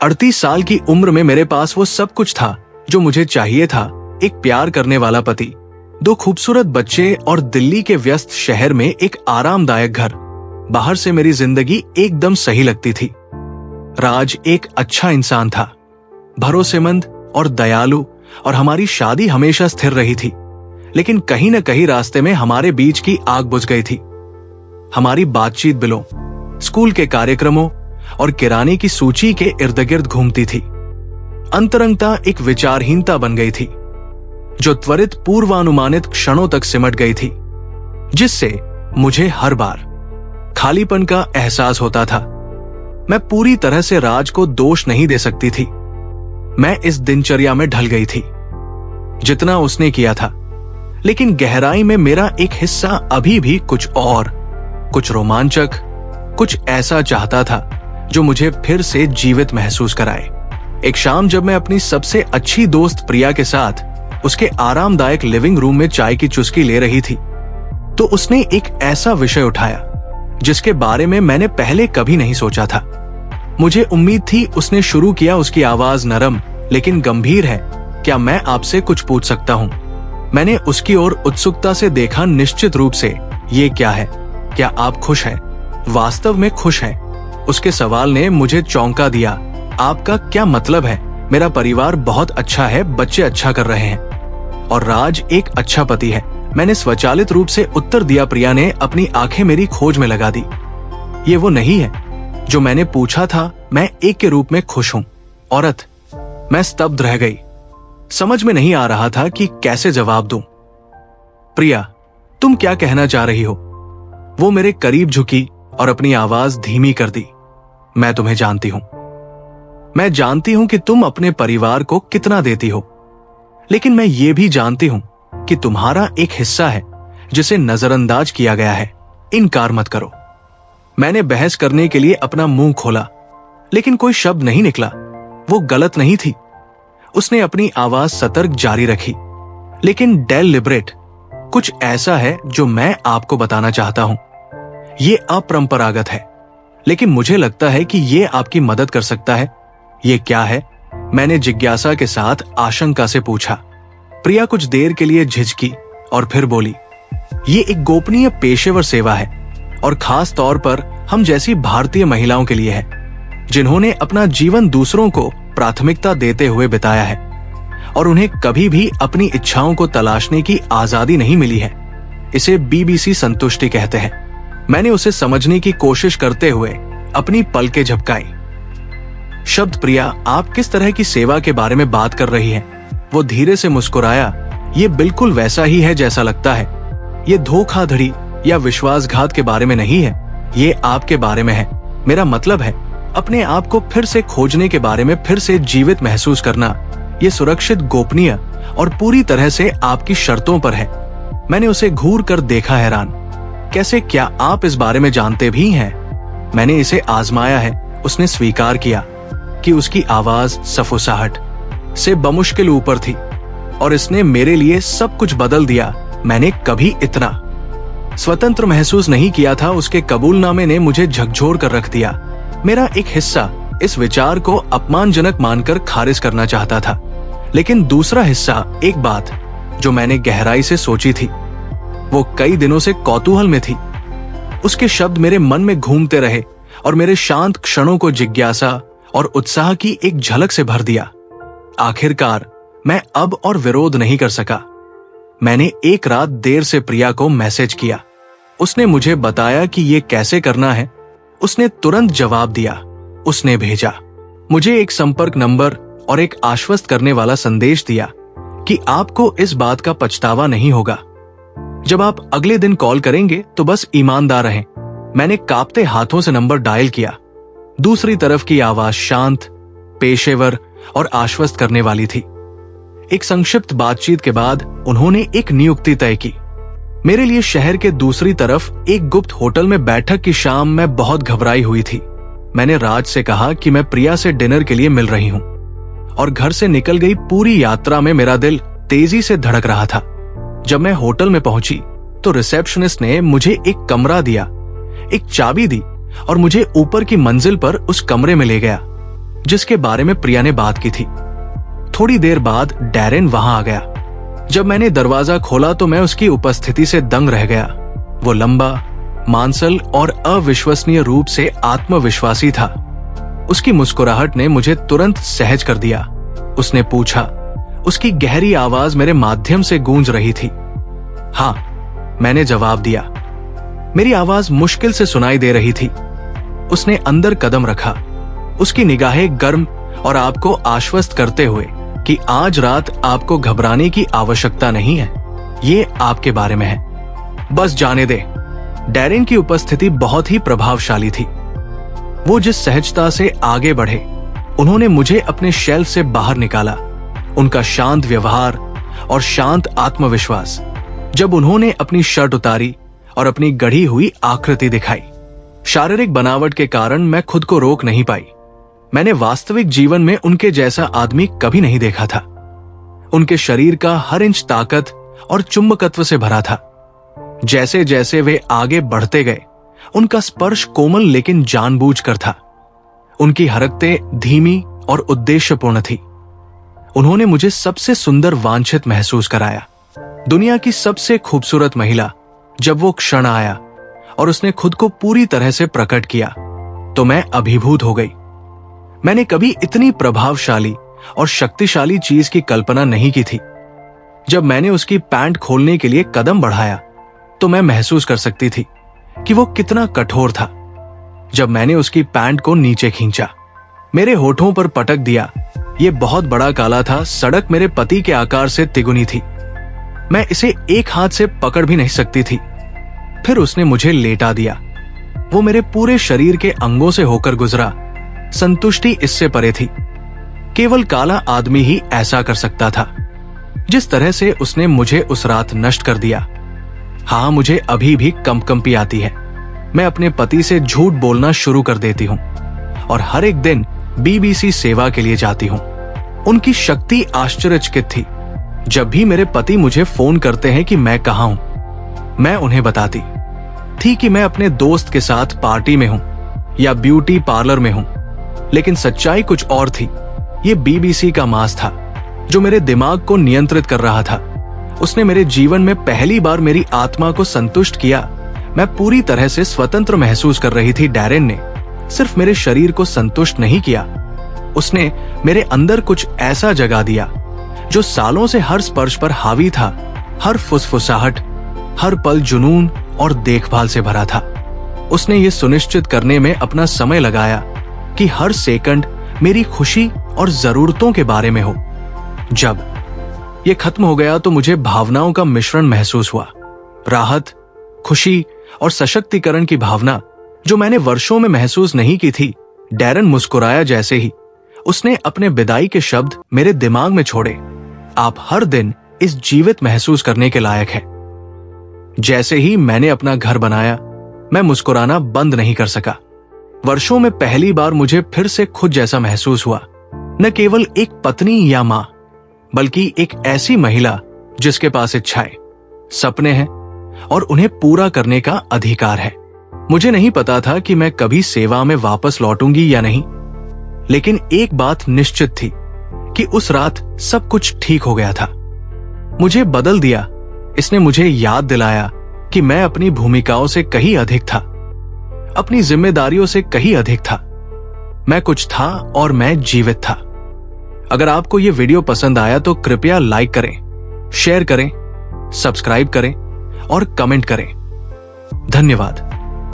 38 साल की उम्र में मेरे पास वो सब कुछ था जो मुझे चाहिए था। एक प्यार करने वाला पति, 2 खूबसूरत बच्चे और दिल्ली के व्यस्त शहर में एक आरामदायक घर। बाहर से मेरी जिंदगी एकदम सही लगती थी। राज एक अच्छा इंसान था, भरोसेमंद और दयालु, और हमारी शादी हमेशा स्थिर रही थी। लेकिन कहीं न कहीं रास्ते में हमारे बीच की आग बुझ गई थी। हमारी बातचीत बिलों, स्कूल के कार्यक्रमों और किराने की सूची के इर्द गिर्द घूमती थी। अंतरंगता एक विचारहीनता बन गई थी जो त्वरित पूर्वानुमानित क्षणों तक सिमट गई थी, जिससे मुझे हर बार खालीपन का एहसास होता था। मैं पूरी तरह से राज को दोष नहीं दे सकती थी। मैं इस दिनचर्या में ढल गई थी जितना उसने किया था, लेकिन गहराई में मेरा एक हिस्सा अभी भी कुछ और, कुछ रोमांचक, कुछ ऐसा चाहता था जो मुझे फिर से जीवित महसूस कराए। एक शाम जब मैं अपनी सबसे अच्छी दोस्त प्रिया के साथ उसके आरामदायक लिविंग रूम में चाय की चुस्की ले रही थी, तो उसने एक ऐसा विषय उठाया जिसके बारे में मैंने पहले कभी नहीं सोचा था। मुझे उम्मीद थी उसने शुरू किया। उसकी आवाज नरम लेकिन गंभीर है। क्या मैं आपसे कुछ पूछ सकता हूं? मैंने उसकी ओर उत्सुकता से देखा। निश्चित रूप से। ये क्या है? क्या आप खुश हैं? वास्तव में खुश हैं? उसके सवाल ने मुझे चौंका दिया। आपका क्या मतलब है? मेरा परिवार बहुत अच्छा है, बच्चे अच्छा कर रहे हैं, और राज एक अच्छा पति है, मैंने स्वचालित रूप से उत्तर दिया। प्रिया ने अपनी आंखें मेरी खोज में लगा दी। ये वो नहीं है जो मैंने पूछा था। मैं एक के रूप में खुश हूं। औरत। मैं स्तब्ध रह गई। समझ में नहीं आ रहा था कि कैसे जवाब दूं। प्रिया, तुम क्या कहना चाह रही हो? वो मेरे करीब झुकी और अपनी आवाज धीमी कर दी। मैं तुम्हें जानती हूं। मैं जानती हूं कि तुम अपने परिवार को कितना देती हो, लेकिन मैं ये भी जानती हूं कि तुम्हारा एक हिस्सा है जिसे नजरअंदाज किया गया है। इनकार मत करो। मैंने बहस करने के लिए अपना मुंह खोला, लेकिन कोई शब्द नहीं निकला। वो गलत नहीं थी। उसने अपनी आवाज सतर्क जारी रखी, लेकिन डेलिब्रेट। कुछ ऐसा है जो मैं आपको बताना चाहता हूं। ये अपरंपरागत है, लेकिन मुझे लगता है कि ये आपकी मदद कर सकता है। ये क्या है? मैंने जिज्ञासा के साथ आशंका से पूछा। प्रिया कुछ देर के लिए झिझकी और फिर बोली, ये एक गोपनीय पेशेवर सेवा है, और खास तौर पर हम जैसी भारतीय महिलाओं के लिए है, जिन्होंने अपना जीवन दूसरों को प्राथमिकता देते हुए बिताया है, और उन्हें कभी भी अपनी इच्छाओं को तलाशने की आजादी नहीं मिली है। इसे बीबीसी संतुष्टि कहते हैं। मैंने उसे समझने की कोशिश करते हुए अपनी पलकें झपकाई। शब्द प्रिया, आप किस तरह की सेवा के बारे में बात कर रही हैं? वो धीरे से मुस्कुराया। ये बिल्कुल वैसा ही है जैसा लगता है। ये धोखाधड़ी या विश्वासघात के बारे में नहीं है, ये आपके बारे में है। मेरा मतलब है अपने आप को फिर से खोजने के बारे में, फिर से जीवित महसूस करना। ये सुरक्षित, गोपनीय और पूरी तरह से आपकी शर्तों पर है। मैंने उसे घूर कर देखा, हैरान। कैसे? क्या आप इस बारे में जानते भी हैं? मैंने इसे आजमाया है। उसने स्वीकार किया कि उसकी आवाज सफुसाहट से बमुश्किल ऊपर थी, और इसने मेरे लिए सब कुछ बदल दिया। मैंने कभी इतना स्वतंत्र महसूस नहीं किया था। उसके कबूलनामे ने मुझे झकझोर कर रख दिया। मेरा एक हिस्सा इस विचार को अपमानजनक मानकर खारिज करना चाहता था, लेकिन दूसरा हिस्सा, एक बात जो मैंने गहराई से सोची थी, वो कई दिनों से कौतूहल में थी। उसके शब्द मेरे मन में घूमते रहे और मेरे शांत क्षणों को जिज्ञासा और उत्साह की एक झलक से भर दिया। आखिरकार मैं अब और विरोध नहीं कर सका। मैंने एक रात देर से प्रिया को मैसेज किया। उसने मुझे बताया कि ये कैसे करना है। उसने तुरंत जवाब दिया। उसने भेजा मुझे एक संपर्क नंबर और एक आश्वस्त करने वाला संदेश दिया कि आपको इस बात का पछतावा नहीं होगा। जब आप अगले दिन कॉल करेंगे तो बस ईमानदार रहें। मैंने कांपते हाथों से नंबर डायल किया। दूसरी तरफ की आवाज शांत, पेशेवर और आश्वस्त करने वाली थी। एक संक्षिप्त बातचीत के बाद उन्होंने एक नियुक्ति तय की। मेरे लिए शहर के दूसरी तरफ एक गुप्त होटल में बैठक की शाम में बहुत घबराई हुई थी। मैंने राज से कहा कि मैं प्रिया से डिनर के लिए मिल रही हूं, और घर से निकल गई पूरी यात्रा में मेरा दिल तेजी से धड़क रहा था। जब मैं होटल में पहुंची तो रिसेप्शनिस्ट ने मुझे एक कमरा दिया, एक चाबी दी और मुझे ऊपर की मंजिल पर उस कमरे में ले गया। जिसके बारे में प्रिया ने बात की थी। थोड़ी देर बाद डैरेन वहां आ गया। जब मैंने दरवाजा खोला तो मैं उसकी उपस्थिति से दंग रह गया। वो लंबा, मांसल और अविश्वसनीय रूप से आत्मविश्वासी था। उसकी मुस्कुराहट ने मुझे तुरंत सहज कर दिया। उसने पूछा। उसकी गहरी आवाज मेरे माध्यम से गूंज रही थी। हाँ, मैंने जवाब दिया। मेरी आवाज मुश्किल से सुनाई दे रही थी। उसने अंदर कदम रखा, उसकी निगाहें गर्म और आपको आश्वस्त करते हुए कि आज रात आपको घबराने की आवश्यकता नहीं है, ये आपके बारे में है, बस जाने दे। डैरेन की उपस्थिति बहुत ही प्रभावशाली थी। वो जिस सहजता से आगे बढ़े, उन्होंने मुझे अपने शेल्फ से बाहर निकाला। उनका शांत व्यवहार और शांत आत्मविश्वास। जब उन्होंने अपनी शर्ट उतारी और अपनी गढ़ी हुई आकृति दिखाई, शारीरिक बनावट के कारण मैं खुद को रोक नहीं पाई। मैंने वास्तविक जीवन में उनके जैसा आदमी कभी नहीं देखा था। उनके शरीर का हर इंच ताकत और चुंबकत्व से भरा था। जैसे जैसे वे आगे बढ़ते गए, उनका स्पर्श कोमल लेकिन जानबूझकर था। उनकी हरकतें धीमी और उद्देश्यपूर्ण थी। उन्होंने मुझे सबसे सुंदर वांछित महसूस कराया। दुनिया की सबसे खूबसूरत महिला। जब वो क्षण आया और उसने खुद को पूरी तरह से प्रकट किया तो मैं अभिभूत हो गई। मैंने कभी इतनी प्रभावशाली और शक्तिशाली चीज की कल्पना नहीं की थी। जब मैंने उसकी पैंट खोलने के लिए कदम बढ़ाया तो मैं महसूस कर सकती थी कि वो कितना कठोर था। जब मैंने उसकी पैंट को नीचे खींचा, मेरे होठों पर पटक दिया। ये बहुत बड़ा काला था, सड़क मेरे पति के आकार से तिगुनी थी। मैं इसे एक हाथ से पकड़ भी नहीं सकती थी। फिर उसने मुझे लेटा दिया। वो मेरे पूरे शरीर के अंगों से होकर गुजरा। संतुष्टि इससे परे थी। केवल काला आदमी ही ऐसा कर सकता था। जिस तरह से उसने मुझे उस रात नष्ट कर दिया। हाँ, मुझे अभी भी कंपकंपी आती है। मैं अपने पति से झूठ बोलना शुरू कर देती हूँ और हर एक दिन बीबीसी सेवा के लिए जाती हूँ। उनकी शक्ति आश्चर्यचकित थी। जब भी मेरे पति मुझे फोन करते हैं कि मैं कहाँ हूं, मैं उन्हें बताती थी कि मैं अपने दोस्त के साथ पार्टी में हूं या ब्यूटी पार्लर में हूं। लेकिन सच्चाई कुछ और थी। ये बीबीसी का मास था जो मेरे दिमाग को नियंत्रित कर रहा था। उसने मेरे जीवन में पहली बार मेरी आत्मा को संतुष्ट किया। मैं पूरी तरह से स्वतंत्र महसूस कर रही थी। डैरेन ने सिर्फ मेरे शरीर को संतुष्ट नहीं किया, उसने मेरे अंदर कुछ ऐसा जगा दिया जो सालों से हर स्पर्श पर हावी था। हर फुसफुसाहट, हर पल जुनून और देखभाल से भरा था। उसने ये सुनिश्चित करने में अपना समय लगाया कि हर सेकंड मेरी खुशी और जरूरतों के बारे में हो। जब ये खत्म हो गया तो मुझे भावनाओं का मिश्रण महसूस हुआ। राहत, खुशी और सशक्तिकरण की भावना जो मैंने वर्षों में महसूस नहीं की थी। डैरेन मुस्कुराया जैसे ही उसने अपने विदाई के शब्द मेरे दिमाग में छोड़े। आप हर दिन इस जीवित महसूस करने के लायक हैं। जैसे ही मैंने अपना घर बनाया, मैं मुस्कुराना बंद नहीं कर सका। वर्षों में पहली बार मुझे फिर से खुद जैसा महसूस हुआ। न केवल एक पत्नी या मां, बल्कि एक ऐसी महिला जिसके पास इच्छाएं, सपने हैं और उन्हें पूरा करने का अधिकार है। मुझे नहीं पता था कि मैं कभी सेवा में वापस लौटूंगी या नहीं, लेकिन एक बात निश्चित थी कि उस रात सब कुछ ठीक हो गया था। मुझे बदल दिया। इसने मुझे याद दिलाया कि मैं अपनी भूमिकाओं से कहीं अधिक था, अपनी जिम्मेदारियों से कहीं अधिक था। मैं कुछ था और मैं जीवित था। अगर आपको यह वीडियो पसंद आया तो कृपया लाइक करें, शेयर करें, सब्सक्राइब करें और कमेंट करें। धन्यवाद।